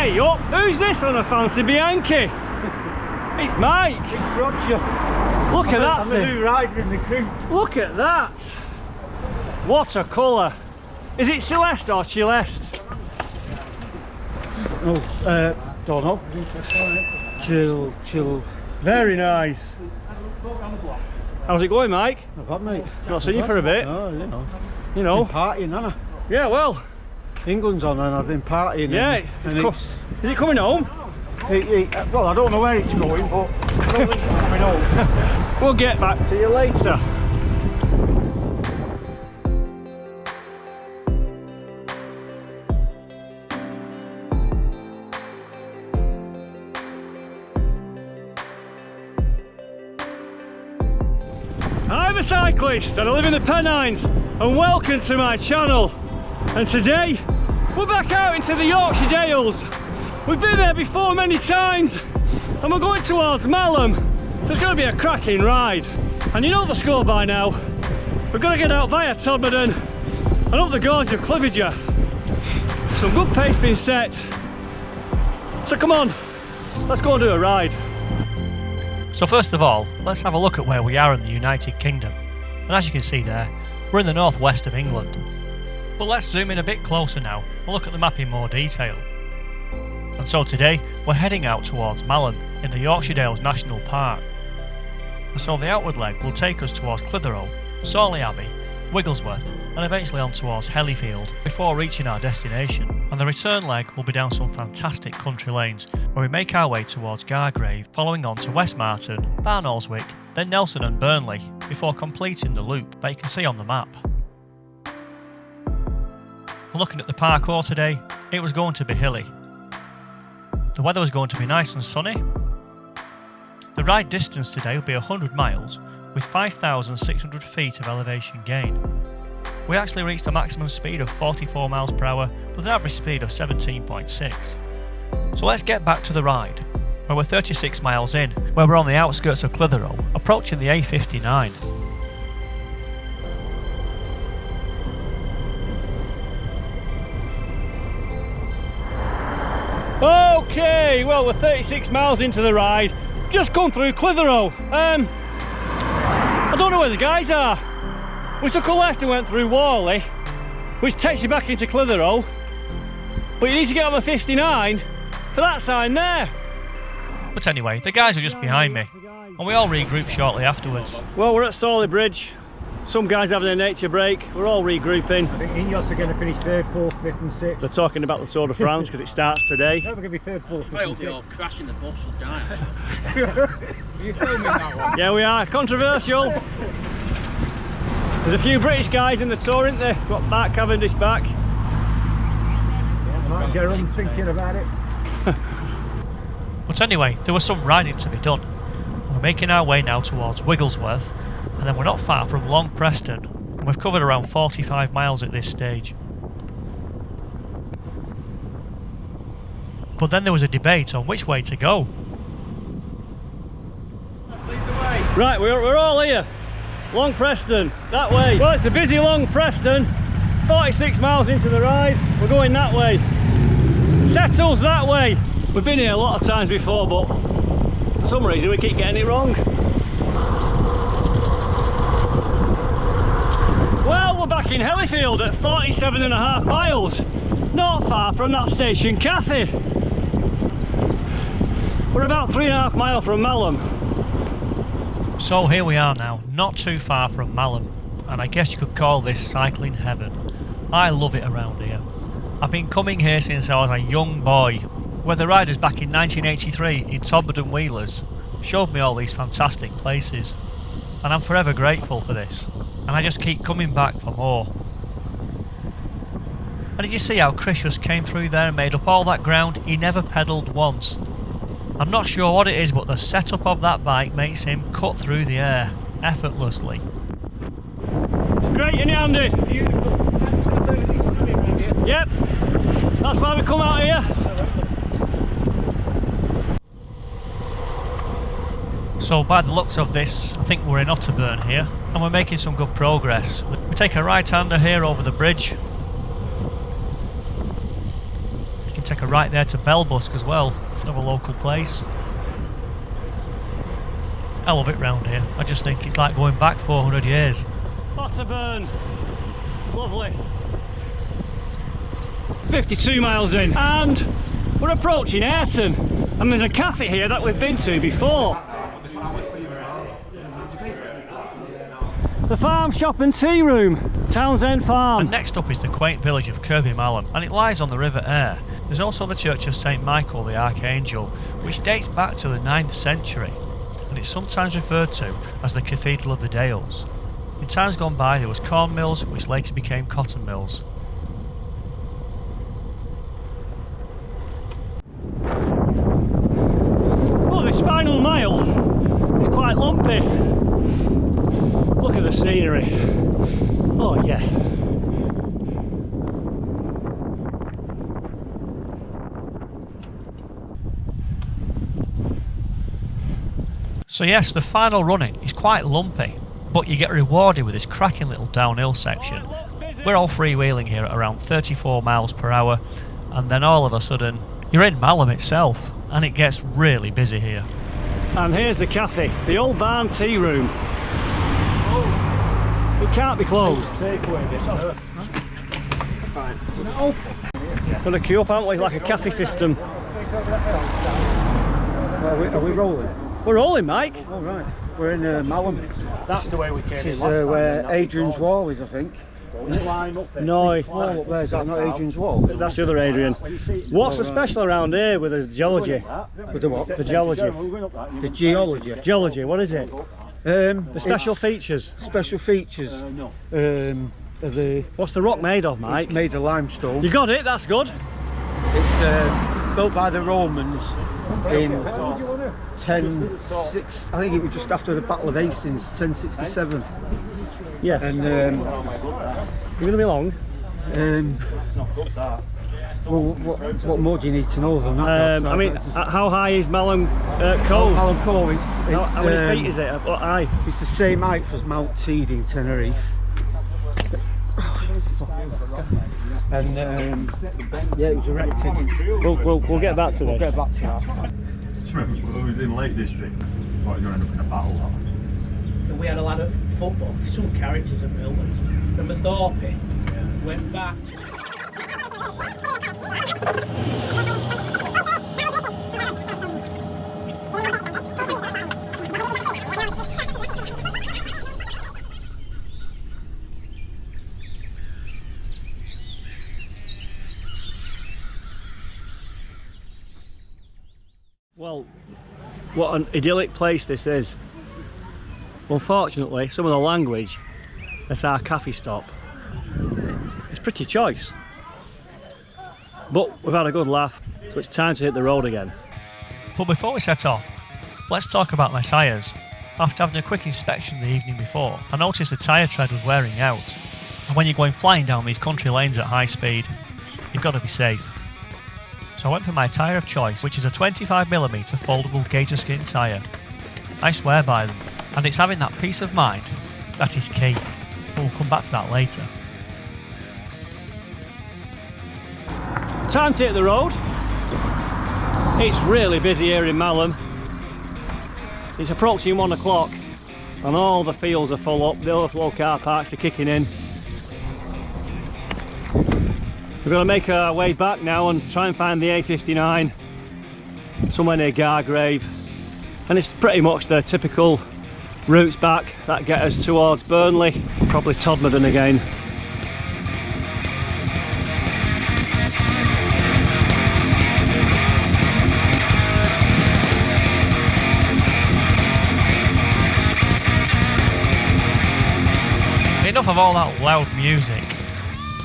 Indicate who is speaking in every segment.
Speaker 1: Hey up, who's this on a fancy Bianchi? It's Mike.
Speaker 2: It's Roger.
Speaker 1: Look at that
Speaker 2: I'm
Speaker 1: thing.
Speaker 2: a new rider in the crew.
Speaker 1: Look at that. What a colour. Is it Celeste or Celeste?
Speaker 2: Oh, don't know. Chill.
Speaker 1: Very nice. How's it going, Mike?
Speaker 2: I've got mate.
Speaker 1: Not seen you for a bit.
Speaker 2: Oh,
Speaker 1: You know.
Speaker 2: Been partying, haven't I?
Speaker 1: Yeah, well.
Speaker 2: England's on and I've been partying.
Speaker 1: Yeah, is it coming home?
Speaker 2: Well, I don't know where it's going, but it's coming home.
Speaker 1: We'll get back to you later. I'm a cyclist and I live in the Pennines, and welcome to my channel. And today we're back out into the Yorkshire Dales. We've been there before many times and we're going towards Malham, so it's going to be a cracking ride. And you know the score by now. We're going to get out via Todmorden and up the gorge of Cliviger. Some good pace being set, so come on, let's go and do a ride.
Speaker 3: So first of all, let's have a look at where we are in the United Kingdom. And as you can see there, we're in the northwest of England. But let's zoom in a bit closer now and look at the map in more detail. And so today, we're heading out towards Malham in the Yorkshire Dales National Park. And so the outward leg will take us towards Clitheroe, Sawley Abbey, Wigglesworth and eventually on towards Hellifield before reaching our destination. And the return leg will be down some fantastic country lanes where we make our way towards Gargrave, following on to Westmarton, Barnoldswick, then Nelson and Burnley before completing the loop that you can see on the map. Looking at the parkour today, it was going to be hilly. The weather was going to be nice and sunny. The ride distance today will be 100 miles with 5,600 feet of elevation gain. We actually reached a maximum speed of 44 miles per hour with an average speed of 17.6. So let's get back to the ride, where we're 36 miles in, where we're on the outskirts of Clitheroe, approaching the A59.
Speaker 1: Okay, well we're 36 miles into the ride, just come through Clitheroe. I don't know where the guys are. We took a left and went through Worley, which takes you back into Clitheroe, but you need to get on the 59 for that sign there.
Speaker 3: But anyway, the guys are just behind me, and we all regroup shortly afterwards.
Speaker 1: Well, we're at Sawley Bridge. Some guys having a nature break. We're all regrouping.
Speaker 2: I think Ineos are going to finish 3rd, 4th, 5th and 6th.
Speaker 1: They're talking about the Tour de France because it starts today.
Speaker 2: No, we're going to be 3rd, 4th, 5th
Speaker 4: I
Speaker 2: and
Speaker 4: hope they all
Speaker 2: 6th.
Speaker 4: crash in the bus and die. Are you filming that one?
Speaker 1: Yeah, we are. Controversial. There's a few British guys in the tour, isn't there? Got Mark Cavendish back.
Speaker 2: Yeah, Mark Jerome thinking about it.
Speaker 3: But anyway, there was some riding to be done. We're making our way now towards Wigglesworth, and then we're not far from Long Preston, and we've covered around 45 miles at this stage. But then there was a debate on which way to go.
Speaker 1: Right, we're all here. Long Preston, that way. Well, it's a busy Long Preston. 46 miles into the ride, we're going that way. Settles that way. We've been here a lot of times before, but for some reason we keep getting it wrong. Well, we're back in Hellifield at 47.5 miles. Not far from that station cafe. We're about 3.5 miles from Malham.
Speaker 3: So here we are now, not too far from Malham, and I guess you could call this cycling heaven. I love it around here. I've been coming here since I was a young boy, where the riders back in 1983 in Todmorden Wheelers showed me all these fantastic places, and I'm forever grateful for this, and I just keep coming back for more. And did you see how Chris just came through there and made up all that ground? He never pedalled once. I'm not sure what it is, but the setup of that bike makes him cut through the air effortlessly.
Speaker 1: It's great, isn't it, Andy?
Speaker 2: Beautiful. Absolutely stunning around here.
Speaker 1: Yep, that's why we come out here.
Speaker 3: So by the looks of this, I think we're in Otterburn here, and we're making some good progress. We take a right-hander here over the bridge. You can take a right there to Belbusk as well. It's another local place. I love it round here. I just think it's like going back 400 years.
Speaker 1: Otterburn. Lovely. 52 miles in and we're approaching Ayrton, and there's a cafe here that we've been to before. The Farm Shop and Tea Room, Townsend Farm.
Speaker 3: And next up is the quaint village of Kirby Malham, and it lies on the River Aire. There's also the Church of St Michael the Archangel, which dates back to the 9th century, and it's sometimes referred to as the Cathedral of the Dales. In times gone by there was corn mills, which later became cotton mills.
Speaker 1: Oh, this final mile is quite lumpy. Look at the scenery. Oh yeah.
Speaker 3: So yes, the final running is quite lumpy, but you get rewarded with this cracking little downhill section. We're all freewheeling here at around 34 miles per hour, and then all of a sudden you're in Malham itself, and it gets really busy here.
Speaker 1: And here's the cafe, the Old Barn Tearoom. It can't be closed. Got a queue up, haven't we? Like a cafe system.
Speaker 2: Are we rolling?
Speaker 1: We're rolling, Mike.
Speaker 2: All right. We're in Malham.
Speaker 1: That's the way we came
Speaker 2: This
Speaker 1: in
Speaker 2: is
Speaker 1: last time.
Speaker 2: where Adrian's Wall is, I think.
Speaker 1: No,
Speaker 2: Wall up there, is that not Adrian's Wall?
Speaker 1: that's the other Adrian. What's so special around here with the geology?
Speaker 2: With the what?
Speaker 1: The geology.
Speaker 2: The geology.
Speaker 1: Geology, what is it? The special
Speaker 2: it's
Speaker 1: features.
Speaker 2: Special features. Of the.
Speaker 1: What's the rock made of, Mike?
Speaker 2: It's made of limestone.
Speaker 1: You got it, that's good.
Speaker 2: It's built by the Romans in 1060. I think it was just after the Battle of Hastings, 1067.
Speaker 1: Yeah.
Speaker 2: And
Speaker 1: You're going to be long.
Speaker 2: Well, what more do you need to know than that?
Speaker 1: I mean, how high is Malham Cove?
Speaker 2: Malham Cove,
Speaker 1: How many feet is it? What high?
Speaker 2: It's the same height as Mount Teed in Tenerife. And yeah, it was erected.
Speaker 1: We'll get back to this.
Speaker 2: We'll get back to that.
Speaker 5: It was in Lake District. Thought you were going to end up in a battle.
Speaker 4: We had a lot of football, some characters at Milton. Remember Thorpe? Went back.
Speaker 1: Well, what an idyllic place this is. Unfortunately, some of the language at our cafe stop is pretty choice. But we've had a good laugh, so it's time to hit the road again.
Speaker 3: But before we set off, let's talk about my tyres. After having a quick inspection the evening before, I noticed the tyre tread was wearing out. And when you're going flying down these country lanes at high speed, you've got to be safe. So I went for my tyre of choice, which is a 25mm foldable gator skin tyre. I swear by them, and it's having that peace of mind that is key. But we'll come back to that later.
Speaker 1: Time to hit the road. It's really busy here in Malham. It's approaching 1 o'clock and all the fields are full up, the overflow car parks are kicking in. We're going to make our way back now and try and find the A59 somewhere near Gargrave, and it's pretty much the typical routes back that get us towards Burnley, probably Todmorden again.
Speaker 3: Enough of all that loud music.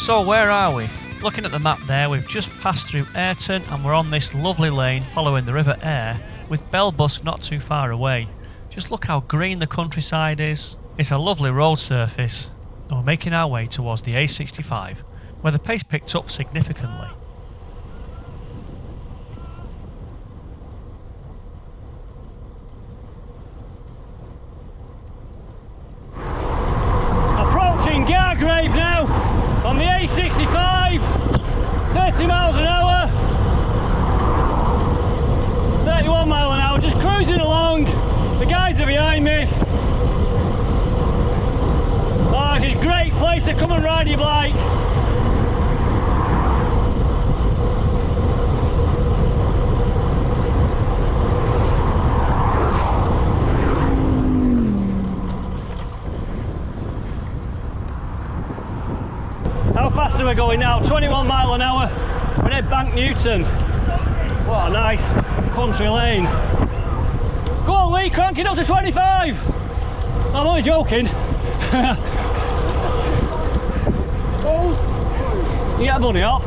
Speaker 3: So where are we? Looking at the map there, we've just passed through Ayrton and we're on this lovely lane following the River Aire with Belbusk not too far away. Just look how green the countryside is. It's a lovely road surface and we're making our way towards the A65 where the pace picked up significantly.
Speaker 1: Approaching Gargrave now on the A65, 30 miles an hour. so come and ride your bike. How fast are we going now? 21 mile an hour. We're near Bank Newton. What a nice country lane. Go on Lee, crank it up to 25. I'm only joking. You get a bunny up.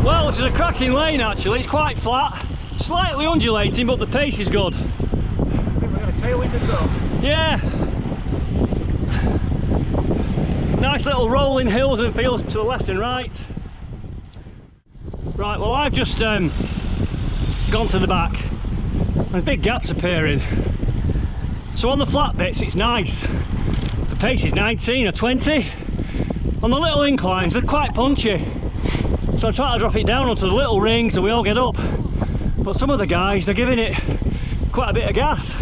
Speaker 1: Well, this is a cracking lane actually. It's quite flat, slightly undulating, but the pace is good.
Speaker 2: We're going to tailwind as well.
Speaker 1: Yeah. Nice little rolling hills and fields to the left and right. Right, well I've just gone to the back. There's big gaps appearing. So on the flat bits it's nice. The pace is 19 or 20. On the little inclines they're quite punchy. So I'm trying to drop it down onto the little rings so we all get up. But some of the guys, they're giving it quite a bit of gas.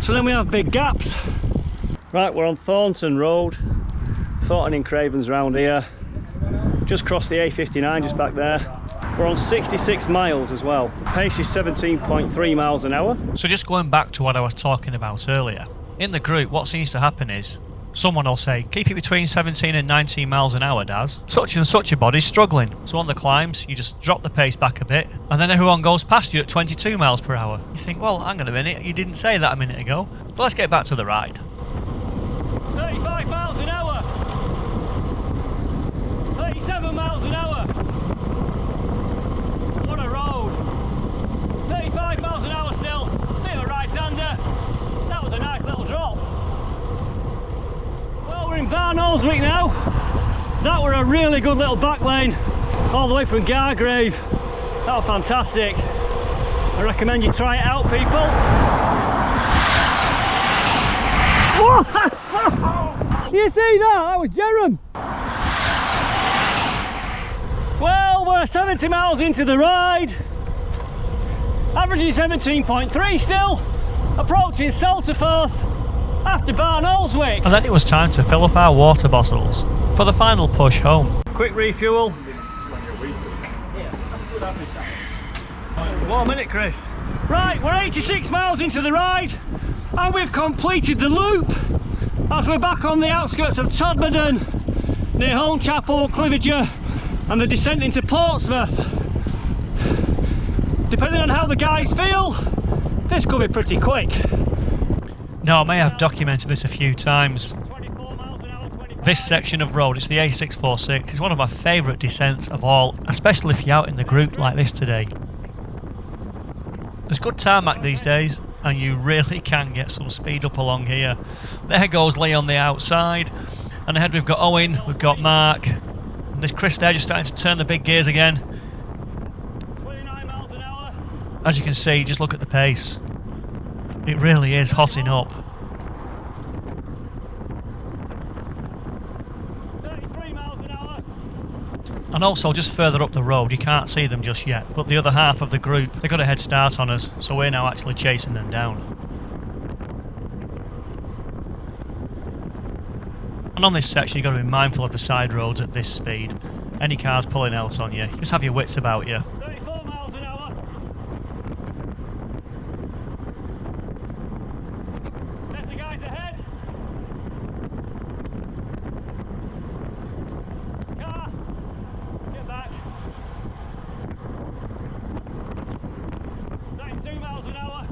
Speaker 1: So then we have big gaps. Right, we're on Thornton Road. Thornton in Craven's round here. Just crossed the A59 just back there. We're on 66 miles as well. Pace is 17.3 miles an hour.
Speaker 3: So just going back to what I was talking about earlier, in the group what seems to happen is someone will say, keep it between 17 and 19 miles an hour, Daz. Such and such a body's struggling. So on the climbs, you just drop the pace back a bit, and then everyone goes past you at 22 miles per hour. You think, well, hang on a minute, you didn't say that a minute ago. But let's get back to the ride.
Speaker 1: 35 miles an hour. 37 miles an hour. What a road. 35 miles an hour still. Bit of a right-hander. That was a nice little drop. Well, we're in Barnoldswick now. That were a really good little back lane. All the way from Gargrave. That was fantastic. I recommend you try it out, people. You see that? That was Jerem. Well, we're 70 miles into the ride. Averaging 17.3 still. Approaching Salterforth after Barnoldswick.
Speaker 3: And then it was time to fill up our water bottles for the final push home.
Speaker 1: Quick refuel. 1 minute, Chris. Right, we're 86 miles into the ride and we've completed the loop as we're back on the outskirts of Todmorden, near Holmchapel, Cliviger, and the descent into Portsmouth. Depending on how the guys feel, this could be pretty quick.
Speaker 3: Now I may have documented this a few times. This section of road, it's the A646, it's one of my favourite descents of all, especially if you're out in the group like this today. There's good tarmac these days and you really can get some speed up along here. There goes Lee on the outside, and ahead we've got Owen, we've got Mark, and there's Chris there just starting to turn the big gears again.
Speaker 1: 29 miles an hour.
Speaker 3: As you can see, just look at the pace. It really is hotting up.
Speaker 1: 33 miles an hour.
Speaker 3: And also just further up the road, you can't see them just yet, but the other half of the group, they got a head start on us, so we're now actually chasing them down. And on this section you've got to be mindful of the side roads at this speed. Any cars pulling out on you, just have your wits about you.
Speaker 1: 34 miles an hour. There's the guys ahead. Car, get back. 92 miles an hour.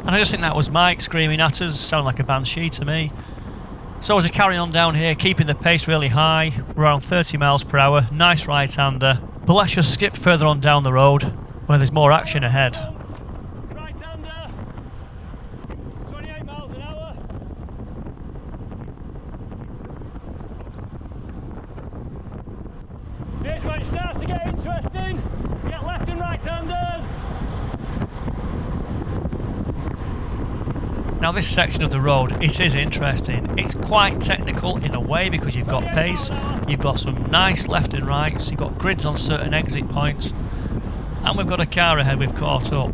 Speaker 3: And I just think that was Mike screaming at us, sounded like a banshee to me. So as we carry on down here, keeping the pace really high, we're around 30 miles per hour, nice right-hander. But let's just skip further on down the road, where there's more action ahead.
Speaker 1: Right-hander. 28 miles an hour. Here's where it starts to get interesting. You get left and right-handers.
Speaker 3: Now this section of the road, it is interesting. It's quite technical in a way because you've got pace, you've got some nice left and rights, you've got grids on certain exit points. and we've got a car ahead we've caught up.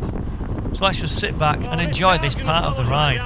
Speaker 3: So let's just sit back and enjoy this part of the ride.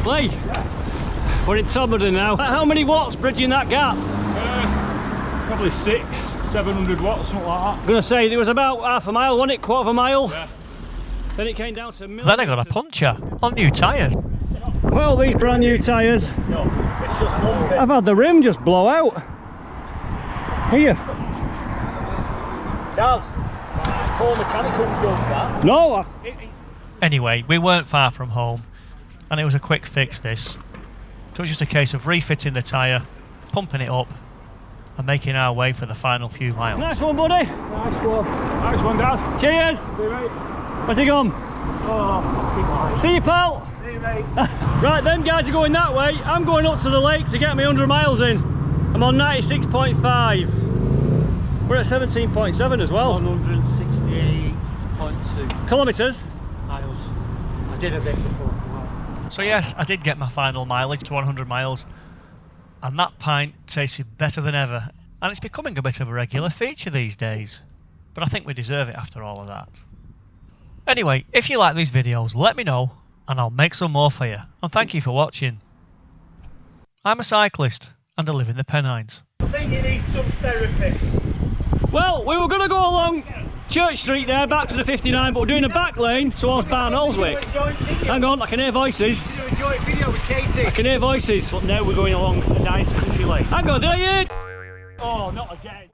Speaker 1: Lee, we're in Todmorden now. How many watts bridging that gap?
Speaker 2: Probably 600-700 watts, something like that.
Speaker 1: I'm going to say there was about half a mile, wasn't it? Quarter of a mile?
Speaker 2: Yeah.
Speaker 1: Then it came down to millimeters.
Speaker 3: Then I got a puncture on new tyres.
Speaker 1: Well, these brand new tyres,
Speaker 2: No, it's just lumpy.
Speaker 1: I've had the rim just blow out. Here.
Speaker 2: Daz, full mechanical fuel for that.
Speaker 1: No,
Speaker 3: Anyway, we weren't far from home, and it was a quick fix this. So it was just a case of refitting the tyre, pumping it up, and making our way for the final few miles.
Speaker 1: nice one, buddy.
Speaker 2: Nice one. Nice one, Daz.
Speaker 1: Cheers.
Speaker 2: See you, mate.
Speaker 1: Where's he gone?
Speaker 2: Oh, keep on.
Speaker 1: See you, pal.
Speaker 2: See you, mate.
Speaker 1: Right, them guys are going that way. I'm going up to the lake to get me 100 miles in. I'm on 96.5. We're at 17.7 as well.
Speaker 2: 168.2
Speaker 1: Kilometres.
Speaker 2: miles. I did a bit before.
Speaker 3: So yes, I did get my final mileage to 100 miles, and that pint tasted better than ever, and it's becoming a bit of a regular feature these days. But I think we deserve it after all of that. Anyway, if you like these videos, let me know, and I'll make some more for you. And thank you for watching. I'm a cyclist, and I live in the Pennines.
Speaker 2: I think you need some therapy.
Speaker 1: Well, we were going to go along Church Street there, back to the 59, but we're doing a back lane towards Barnoldswick. Hang on, I can hear voices.
Speaker 2: Did you enjoy a video with Katie?
Speaker 1: I can hear voices.
Speaker 2: But now we're going along a nice country lane.
Speaker 1: Hang on, did I hear?
Speaker 2: Oh, not again.